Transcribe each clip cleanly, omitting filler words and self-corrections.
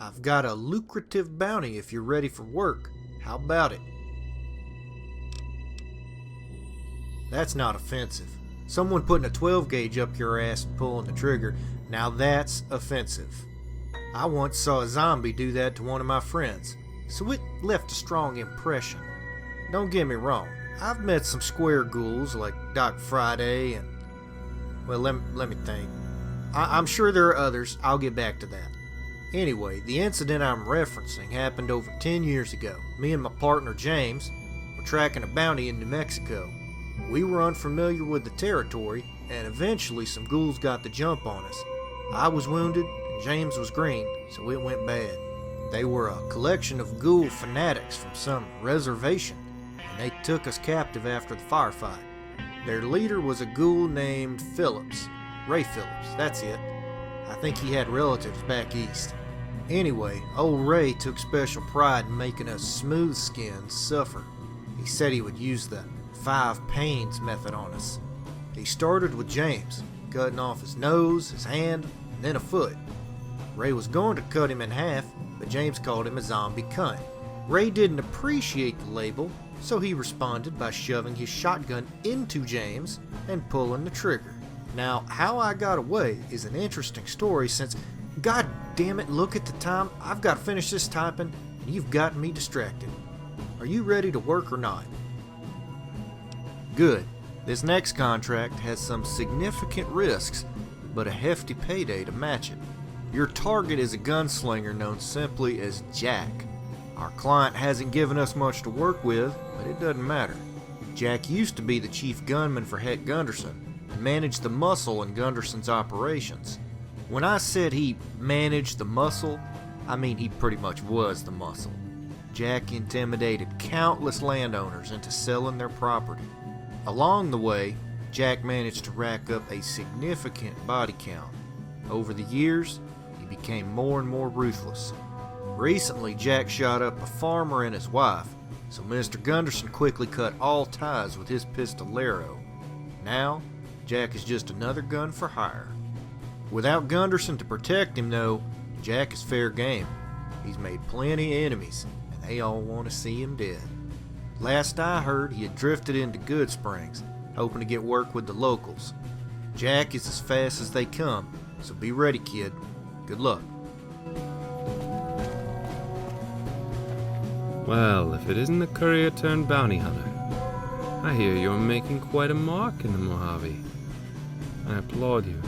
I've got a lucrative bounty if you're ready for work. How about it? That's not offensive. Someone putting a 12 gauge up your ass and pulling the trigger, now that's offensive. I once saw a zombie do that to one of my friends, so it left a strong impression. Don't get me wrong, I've met some square ghouls like Doc Friday and... well, let me think. I'm sure there are others, I'll get back to that. Anyway, the incident I'm referencing happened over 10 years ago. Me and my partner James were tracking a bounty in New Mexico. We were unfamiliar with the territory, and eventually some ghouls got the jump on us. I was wounded, and James was green, so it went bad. They were a collection of ghoul fanatics from some reservation, and they took us captive after the firefight. Their leader was a ghoul named Phillips. Ray Phillips, that's it. I think he had relatives back east. Anyway, old Ray took special pride in making us smooth skins suffer. He said he would use the 5 pains method on us. He started with James, cutting off his nose, his hand, and then a foot. Ray was going to cut him in half, but James called him a zombie cunt. Ray didn't appreciate the label, so he responded by shoving his shotgun into James and pulling the trigger. Now, how I got away is an interesting story since, god damn it, look at the time, I've got to finish this typing and you've gotten me distracted. Are you ready to work or not? Good. This next contract has some significant risks, but a hefty payday to match it. Your target is a gunslinger known simply as Jack. Our client hasn't given us much to work with, but it doesn't matter. Jack used to be the chief gunman for Het Gunderson and managed the muscle in Gunderson's operations. When I said he managed the muscle, I mean he pretty much was the muscle. Jack intimidated countless landowners into selling their property. Along the way, Jack managed to rack up a significant body count. Over the years, he became more and more ruthless. Recently, Jack shot up a farmer and his wife, so Mr. Gunderson quickly cut all ties with his pistolero. Now, Jack is just another gun for hire. Without Gunderson to protect him, though, Jack is fair game. He's made plenty of enemies, and they all want to see him dead. Last I heard, he had drifted into Good Springs, hoping to get work with the locals. Jack is as fast as they come, so be ready, kid. Good luck. Well, if it isn't the courier turned bounty hunter, I hear you're making quite a mark in the Mojave. I applaud you.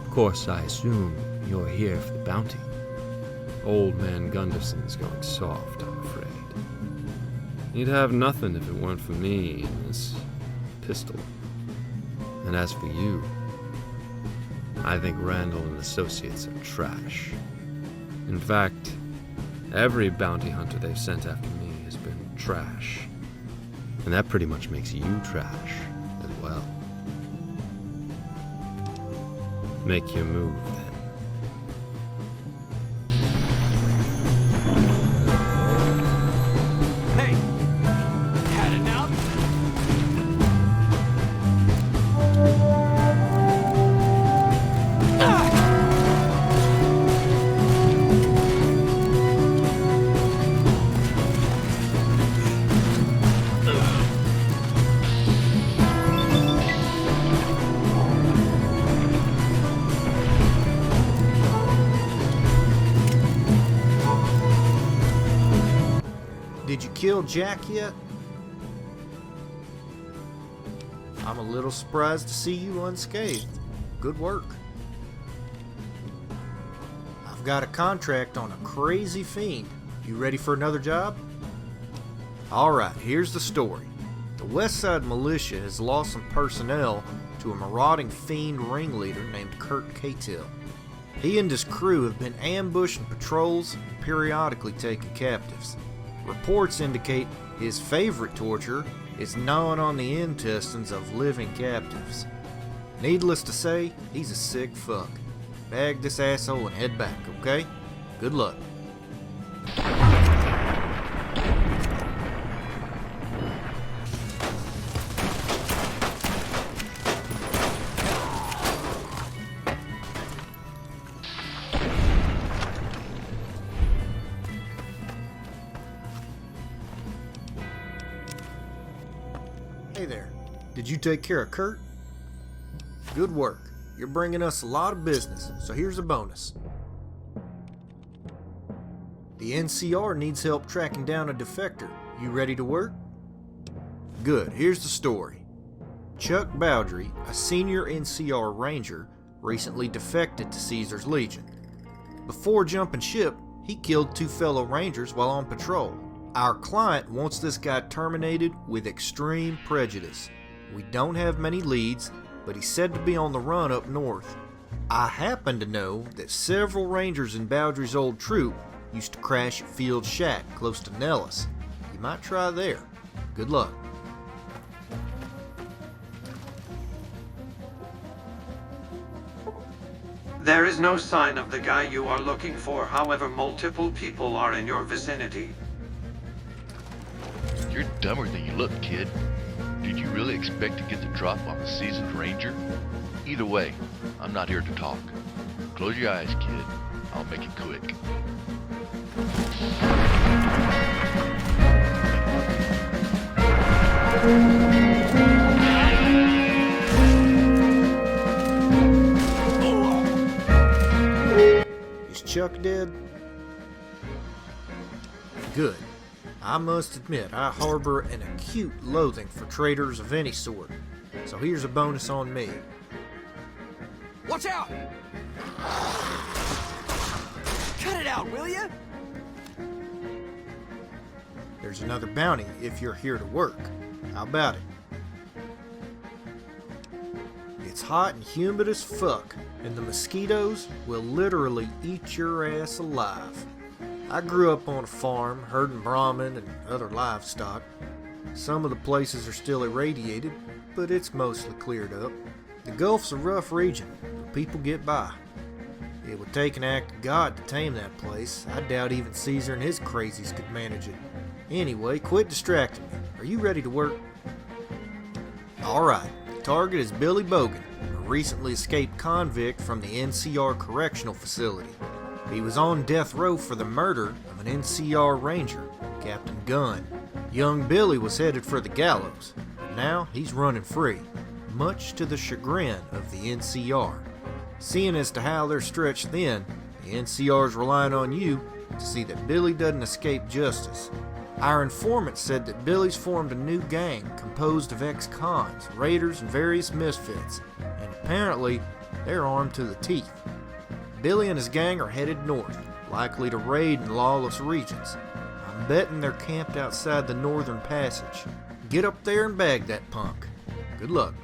Of course, I assume you're here for the bounty. Old man Gunderson's going soft, I'm afraid. He'd have nothing if it weren't for me and this pistol. And as for you, I think Randall and Associates are trash. In fact, every bounty hunter they've sent after me has been trash. And that pretty much makes you trash as well. Make your move, then. Did you kill Jack yet? I'm a little surprised to see you unscathed. Good work. I've got a contract on a crazy fiend. You ready for another job? Alright, here's the story. The West Side Militia has lost some personnel to a marauding fiend ringleader named Kurt Cahill. He and his crew have been ambushing patrols and periodically taking captives. Reports indicate his favorite torture is gnawing on the intestines of living captives. Needless to say, he's a sick fuck. Bag this asshole and head back, okay? Good luck. Hey there. Did you take care of Kurt? Good work. You're bringing us a lot of business, so here's a bonus. The NCR needs help tracking down a defector. You ready to work? Good, here's the story. Chuck Bowdry, a senior NCR ranger, recently defected to Caesar's Legion. Before jumping ship, he killed 2 fellow rangers while on patrol. Our client wants this guy terminated with extreme prejudice. We don't have many leads, but he's said to be on the run up north. I happen to know that several rangers in Bowdry's old troop used to crash at Field Shack close to Nellis. You might try there. Good luck. There is no sign of the guy you are looking for, however multiple people are in your vicinity. You're dumber than you look, kid. Did you really expect to get the drop on a seasoned ranger? Either way, I'm not here to talk. Close your eyes, kid. I'll make it quick. Is Chuck dead? Good. I must admit, I harbor an acute loathing for traitors of any sort. So here's a bonus on me. Watch out! Cut it out, will ya? There's another bounty if you're here to work. How about it? It's hot and humid as fuck, and the mosquitoes will literally eat your ass alive. I grew up on a farm, herding Brahmin and other livestock. Some of the places are still irradiated, but it's mostly cleared up. The Gulf's a rough region, but people get by. It would take an act of God to tame that place. I doubt even Caesar and his crazies could manage it. Anyway, quit distracting me. Are you ready to work? Alright, the target is Billy Bogan, a recently escaped convict from the NCR correctional facility. He was on death row for the murder of an NCR ranger, Captain Gunn. Young Billy was headed for the gallows, but now he's running free, much to the chagrin of the NCR. Seeing as to how they're stretched thin, the NCR's relying on you to see that Billy doesn't escape justice. Our informant said that Billy's formed a new gang composed of ex-cons, raiders, and various misfits, and apparently they're armed to the teeth. Billy and his gang are headed north, likely to raid in lawless regions. I'm betting they're camped outside the northern passage. Get up there and bag that punk. Good luck.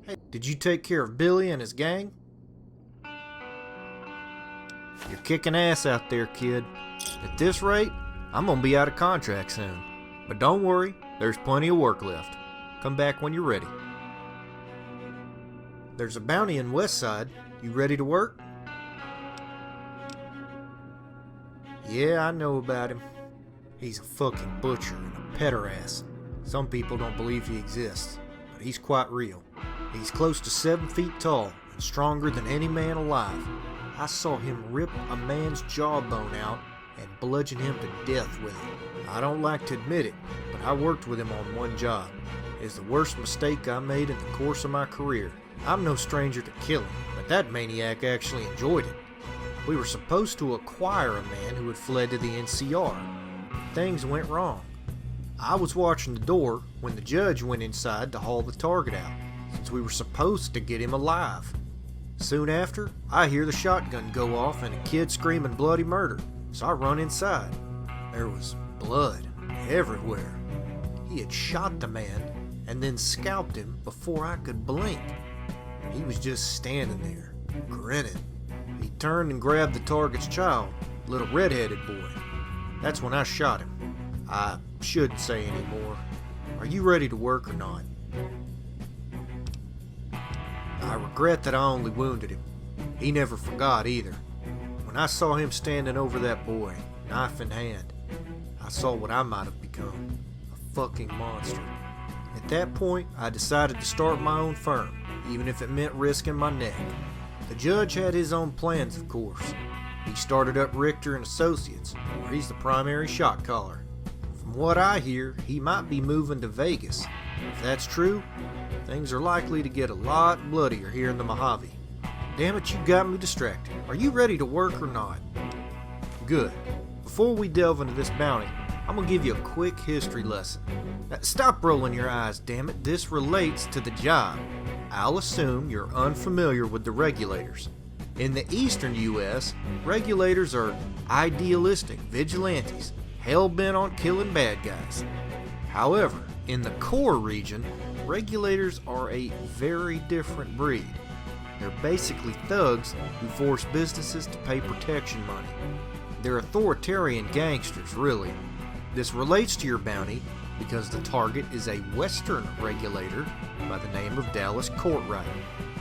Hey, did you take care of Billy and his gang? You're kicking ass out there, kid. At this rate, I'm gonna be out of contract soon. But don't worry, there's plenty of work left. Come back when you're ready. There's a bounty in Westside. You ready to work? Yeah, I know about him. He's a fucking butcher and a pederast. Some people don't believe he exists, but he's quite real. He's close to 7 feet tall and stronger than any man alive. I saw him rip a man's jawbone out and bludgeon him to death with it. I don't like to admit it, but I worked with him on one job. It's the worst mistake I made in the course of my career. I'm no stranger to killing, but that maniac actually enjoyed it. We were supposed to acquire a man who had fled to the NCR. Things went wrong. I was watching the door when the judge went inside to haul the target out, since we were supposed to get him alive. Soon after, I hear the shotgun go off and a kid screaming bloody murder, so I run inside. There was blood everywhere. He had shot the man and then scalped him before I could blink. He was just standing there, grinning. He turned and grabbed the target's child, little red-headed boy. That's when I shot him. I shouldn't say any more. Are you ready to work or not? I regret that I only wounded him. He never forgot either. When I saw him standing over that boy, knife in hand, I saw what I might have become, a fucking monster. At that point, I decided to start my own firm, even if it meant risking my neck. The judge had his own plans, of course. He started up Richter and Associates, where he's the primary shot caller. From what I hear, he might be moving to Vegas. If that's true, things are likely to get a lot bloodier here in the Mojave. Damn it, you got me distracted. Are you ready to work or not? Good. Before we delve into this bounty, I'm gonna give you a quick history lesson. Stop rolling your eyes, damn it. This relates to the job. I'll assume you're unfamiliar with the regulators. In the eastern U.S., regulators are idealistic vigilantes, hell-bent on killing bad guys. However, in the core region, regulators are a very different breed. They're basically thugs who force businesses to pay protection money. They're authoritarian gangsters, really. This relates to your bounty because the target is a Western regulator by the name of Dallas Courtright.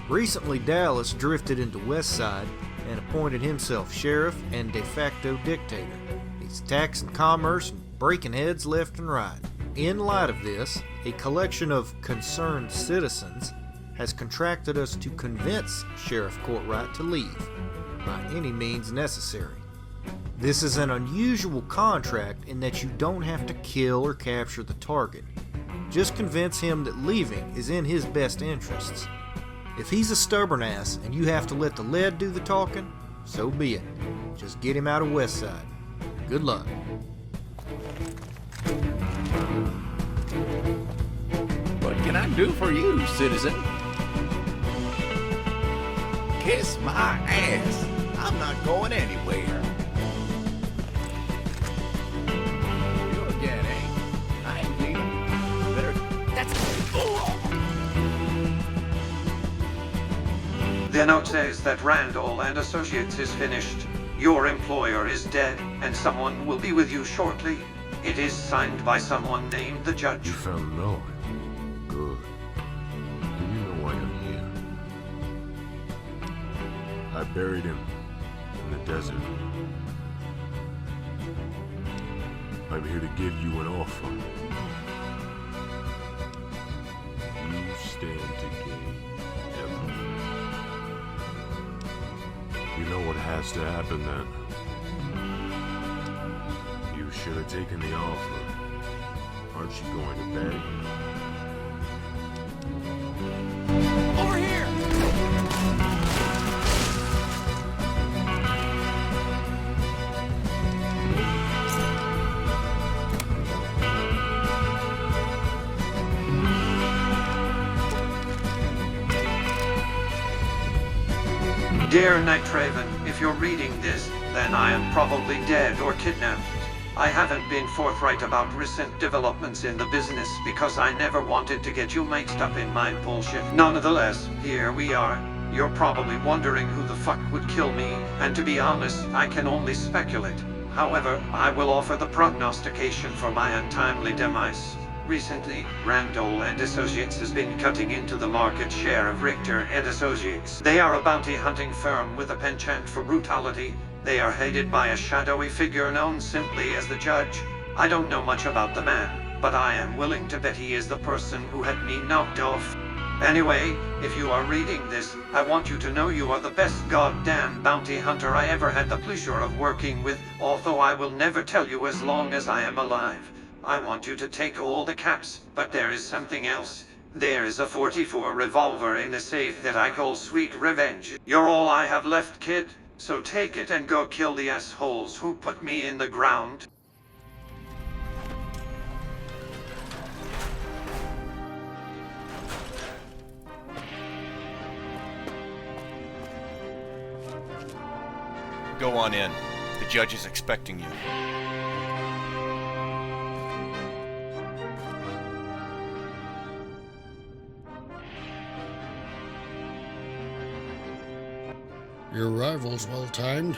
Recently, Dallas drifted into Westside and appointed himself sheriff and de facto dictator. He's taxing commerce and breaking heads left and right. In light of this, a collection of concerned citizens has contracted us to convince Sheriff Courtright to leave by any means necessary. This is an unusual contract in that you don't have to kill or capture the target. Just convince him that leaving is in his best interests. If he's a stubborn ass and you have to let the lead do the talking, so be it. Just get him out of Westside. Good luck. What can I do for you, citizen? Kiss my ass. I'm not going anywhere. You again, eh? I ain't leaving. Better. That's. The note says that Randall and Associates is finished. Your employer is dead, and someone will be with you shortly. It is signed by someone named the judge. You found Noah. Good. Do you know why I'm here? I buried him in the desert. I'm here to give you an offer. You stand to gain everything. You know what has to happen then. You should have taken the offer. Aren't you going to bed? Over here! Dear KnightRaven, if you're reading this, then I am probably dead or kidnapped. I haven't been forthright about recent developments in the business because I never wanted to get you mixed up in my bullshit. Nonetheless, here we are. You're probably wondering who the fuck would kill me, and to be honest, I can only speculate. However, I will offer the prognostication for my untimely demise. Recently, Randall and Associates has been cutting into the market share of Richter and Associates. They are a bounty hunting firm with a penchant for brutality. They are hated by a shadowy figure known simply as the Judge. I don't know much about the man, but I am willing to bet he is the person who had me knocked off. Anyway, if you are reading this, I want you to know you are the best goddamn bounty hunter I ever had the pleasure of working with, although I will never tell you as long as I am alive. I want you to take all the caps, but there is something else. There is a .44 revolver in the safe that I call Sweet Revenge. You're all I have left, kid, so take it and go kill the assholes who put me in the ground. Go on in. The judge is expecting you. Your arrival's well timed.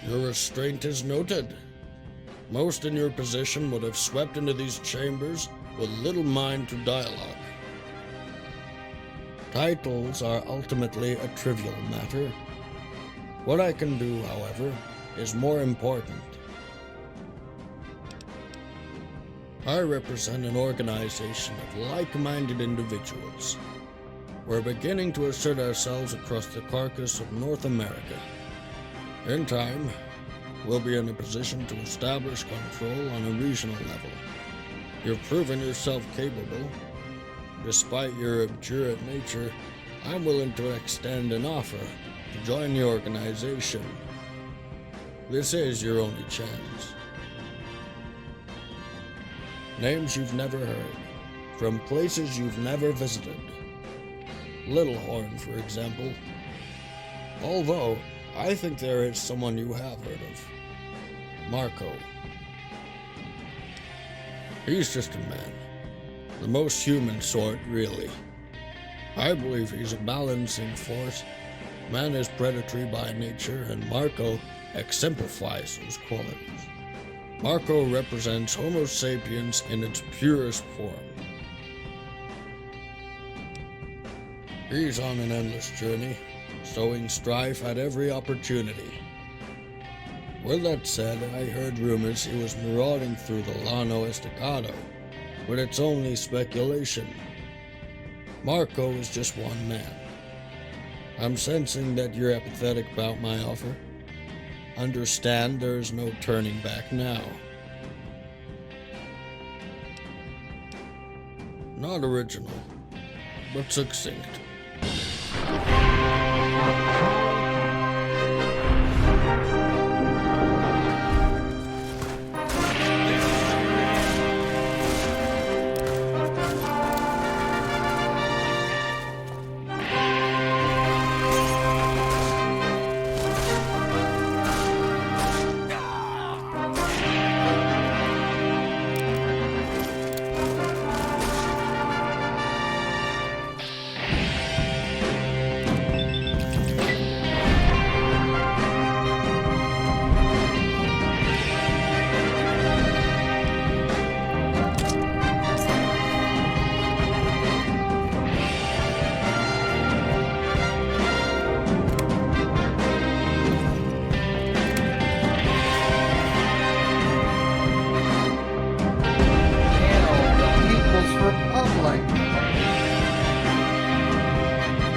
Your restraint is noted. Most in your position would have swept into these chambers with little mind to dialogue. Titles are ultimately a trivial matter. What I can do, however, is more important. I represent an organization of like-minded individuals. We're beginning to assert ourselves across the carcass of North America. In time, we'll be in a position to establish control on a regional level. You've proven yourself capable. Despite your obdurate nature, I'm willing to extend an offer to join the organization. This is your only chance. Names you've never heard, from places you've never visited. Littlehorn, for example. Although, I think there is someone you have heard of. Marco. He's just a man. The most human sort, really. I believe he's a balancing force. Man is predatory by nature, and Marco exemplifies those qualities. Marco represents Homo sapiens in its purest form. He's on an endless journey, sowing strife at every opportunity. With that said, I heard rumors he was marauding through the Llano Estacado, but it's only speculation. Marco is just one man. I'm sensing that you're apathetic about my offer. Understand there is no turning back now. Not original, but succinct.